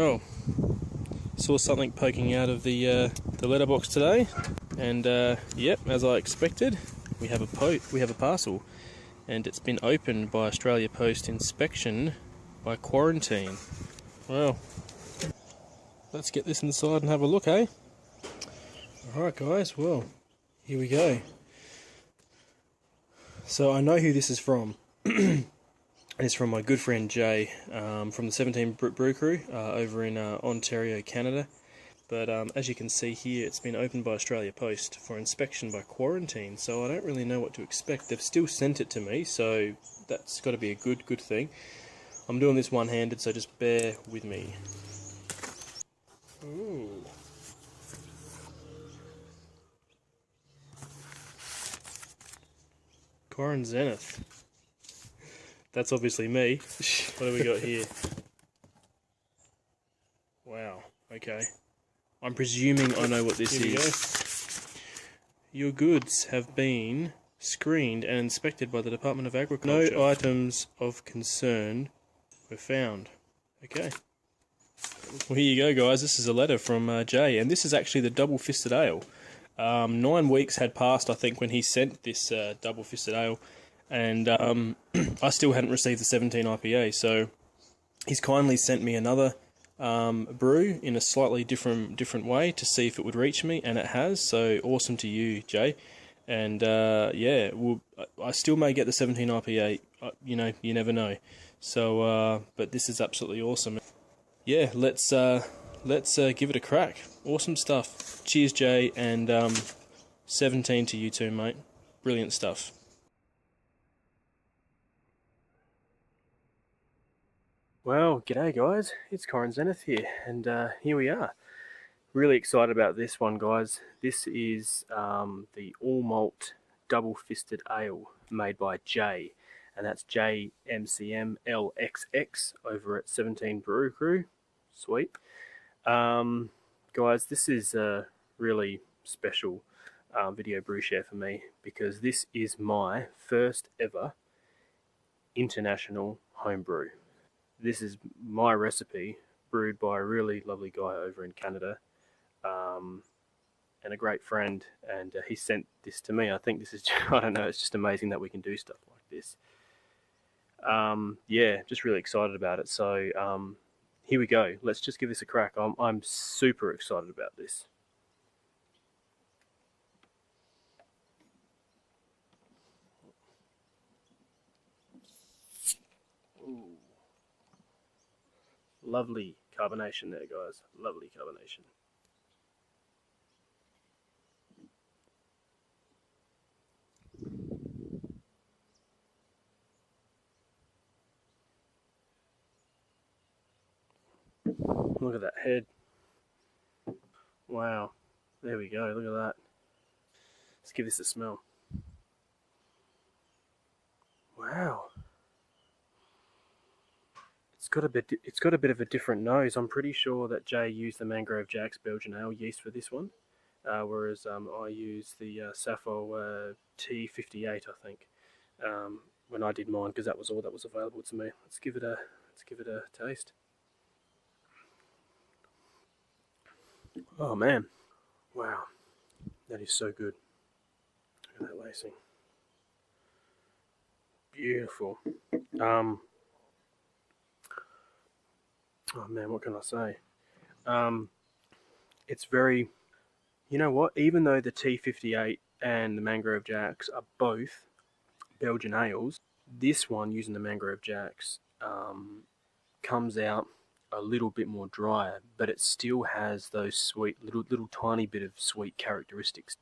Well, saw something poking out of the letterbox today, and yep, as I expected, we have a parcel, and it's been opened by Australia Post inspection by quarantine. Well, let's get this inside and have a look, eh? Alright guys, well, here we go. So I know who this is from. It's from my good friend Jay, from the 17 Brew Crew over in Ontario, Canada. But as you can see here, it's been opened by Australia Post for inspection by quarantine, so I don't really know what to expect. They've still sent it to me, so that's got to be a good thing. I'm doing this one-handed, so just bear with me. Ooh. Corin Zenith. That's obviously me. What do we got here? Wow, okay. I'm presuming I know what this is. Your goods have been screened and inspected by the Department of Agriculture. No items of concern were found. Okay. Well, here you go, guys. This is a letter from Jay, and this is actually the double-fisted ale. 9 weeks had passed, I think, when he sent this double-fisted ale, and I still hadn't received the 17 IPA, so he's kindly sent me another brew in a slightly different way to see if it would reach me, and it has. So awesome to you, Jay. And yeah, I still may get the 17 IPA. You know, you never know. So, but this is absolutely awesome. Yeah, let's give it a crack. Awesome stuff. Cheers, Jay, and 17 to you too, mate. Brilliant stuff. Well, g'day guys, it's Corin Zenith here, and here we are. Really excited about this one, guys. This is the all malt double fisted ale made by Jay, and that's JMCMLXX over at 17 Brew Crew. Sweet. Guys, this is a really special video brew share for me, because this is my first ever international homebrew. This is my recipe, brewed by a really lovely guy over in Canada, and a great friend, and he sent this to me. I think this is, I don't know, it's just amazing that we can do stuff like this. Yeah, just really excited about it. So here we go. Let's just give this a crack. I'm super excited about this. Ooh. Lovely carbonation there, guys. Lovely carbonation. Look at that head. Wow. There we go. Look at that. Let's give this a smell. Wow. It's got a bit of a different nose. I'm pretty sure that Jay used the Mangrove Jack's Belgian Ale yeast for this one, whereas I used the Sappho T58, I think, when I did mine, because that was all that was available to me. Let's give it a taste. Oh man, wow, that is so good. Look at that lacing. Beautiful. Oh man, what can I say? It's very, you know what, even though the T58 and the Mangrove Jacks are both Belgian ales, this one, using the Mangrove Jacks, comes out a little bit more drier, but it still has those sweet, little tiny bit of sweet characteristics.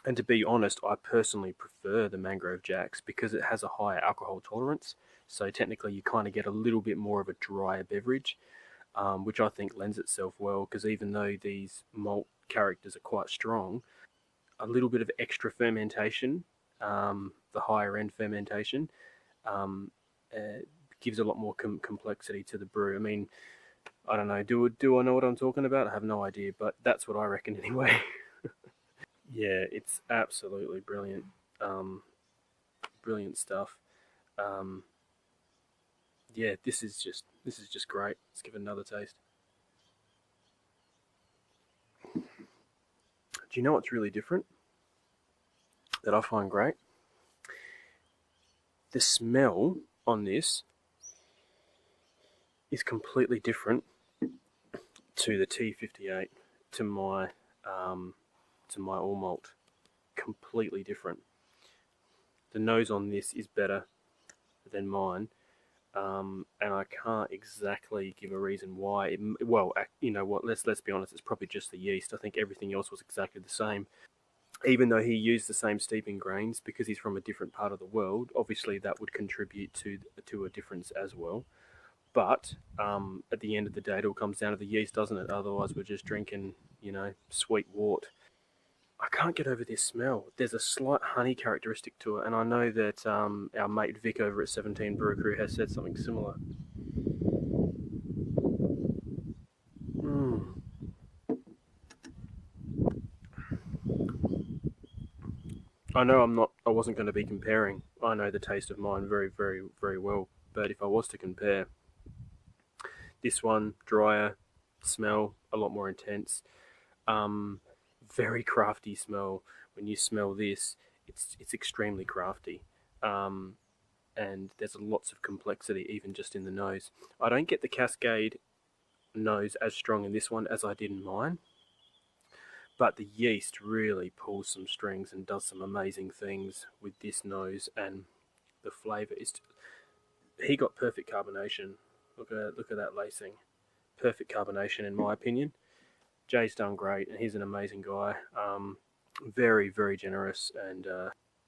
And to be honest, I personally prefer the Mangrove Jacks because it has a higher alcohol tolerance, so technically you kind of get a little bit more of a drier beverage. Which I think lends itself well, because even though these malt characters are quite strong, a little bit of extra fermentation, the higher end fermentation, gives a lot more complexity to the brew. I mean, I don't know, do I know what I'm talking about? I have no idea, but that's what I reckon anyway. Yeah, it's absolutely brilliant. Brilliant stuff. Yeah, this is just great. Let's give it another taste. Do you know what's really different that I find great? The smell on this is completely different to the T58, to my all malt. Completely different. The nose on this is better than mine, and I can't exactly give a reason why. Well, you know what? Let's be honest. It's probably just the yeast. I think everything else was exactly the same. Even though he used the same steeping grains, because he's from a different part of the world, obviously that would contribute to a difference as well. But at the end of the day, it all comes down to the yeast, doesn't it? Otherwise, we're just drinking, you know, sweet wort. I can't get over this smell. There's a slight honey characteristic to it, and I know that our mate Vic over at 17 Brew Crew has said something similar. I know I wasn't going to be comparing. I know the taste of mine very, very, very well. But if I was to compare, this one, drier, smell, a lot more intense. Very crafty smell. When you smell this, it's extremely crafty. And there's lots of complexity even just in the nose. I don't get the Cascade nose as strong in this one as I did in mine. But the yeast really pulls some strings and does some amazing things with this nose, and the flavour is... He got perfect carbonation. Look at that lacing. Perfect carbonation in my opinion. Jay's done great, and he's an amazing guy. Very, very generous, and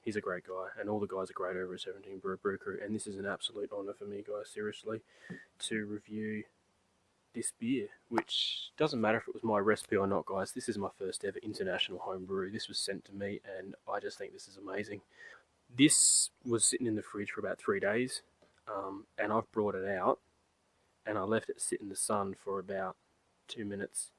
he's a great guy. And all the guys are great over at 17 Brew Crew. And this is an absolute honour for me, guys, seriously, to review this beer, which doesn't matter if it was my recipe or not, guys. This is my first ever international home brew. This was sent to me, and I just think this is amazing. This was sitting in the fridge for about 3 days, and I've brought it out, and I left it sit in the sun for about 2 minutes,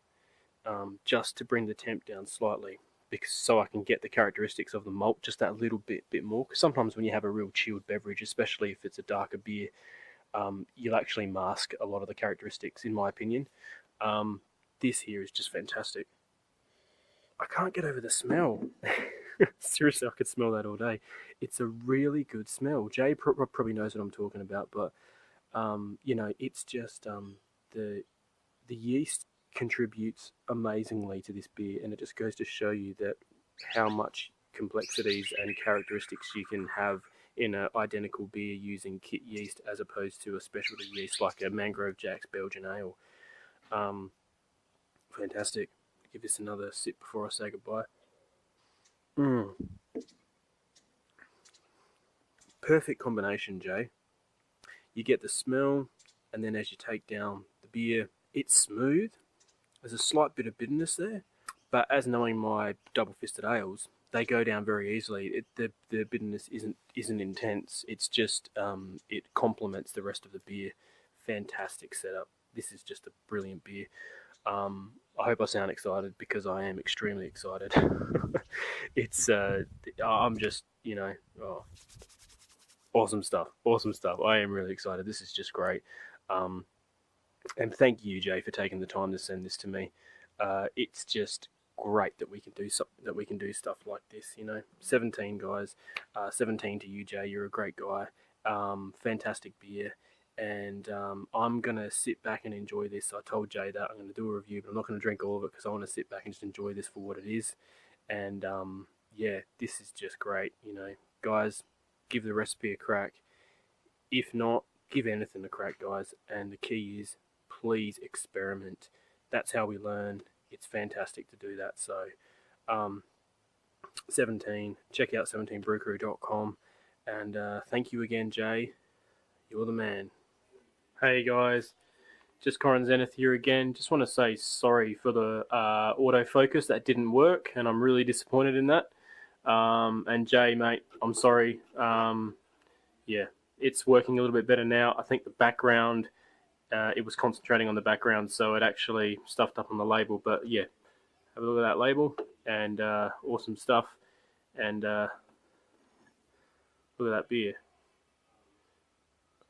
just to bring the temp down slightly, because so I can get the characteristics of the malt just that little bit more. Because sometimes when you have a real chilled beverage, especially if it's a darker beer, you'll actually mask a lot of the characteristics, in my opinion. This here is just fantastic. I can't get over the smell. Seriously, I could smell that all day. It's a really good smell. Jay probably knows what I'm talking about, but you know, it's just the yeast contributes amazingly to this beer, and it just goes to show you that how much complexities and characteristics you can have in an identical beer using kit yeast as opposed to a specialty yeast like a Mangrove Jack's Belgian Ale. Fantastic. Give this another sip before I say goodbye. Perfect combination, Jay. You get the smell, and then as you take down the beer, it's smooth. There's a slight bit of bitterness there, but as knowing my double-fisted ales, they go down very easily. The bitterness isn't intense. It's just it complements the rest of the beer. Fantastic setup. This is just a brilliant beer. I hope I sound excited, because I am extremely excited. It's I'm just, you know, awesome stuff. Awesome stuff. I am really excited. This is just great. And thank you, Jay, for taking the time to send this to me. It's just great that we can do stuff like this. You know, 17 guys, 17 to you, Jay. You're a great guy. Fantastic beer, and I'm gonna sit back and enjoy this. I told Jay that I'm gonna do a review, but I'm not gonna drink all of it because I want to sit back and just enjoy this for what it is. And yeah, this is just great. You know, guys, give the recipe a crack. If not, give anything a crack, guys. And the key is, please experiment. That's how we learn. It's fantastic to do that. So 17, check out 17brewcrew.com, and thank you again, Jay. You're the man. Hey guys, just Corin Zenith here again. Just want to say sorry for the autofocus that didn't work, and I'm really disappointed in that. And Jay, mate, I'm sorry. Yeah, it's working a little bit better now. I think the background, it was concentrating on the background, so it actually stuffed up on the label. But yeah, have a look at that label, and awesome stuff. And look at that beer.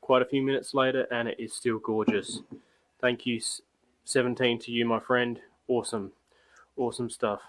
Quite a few minutes later, and it is still gorgeous. Thank you, 17, to you, my friend. Awesome. Awesome stuff.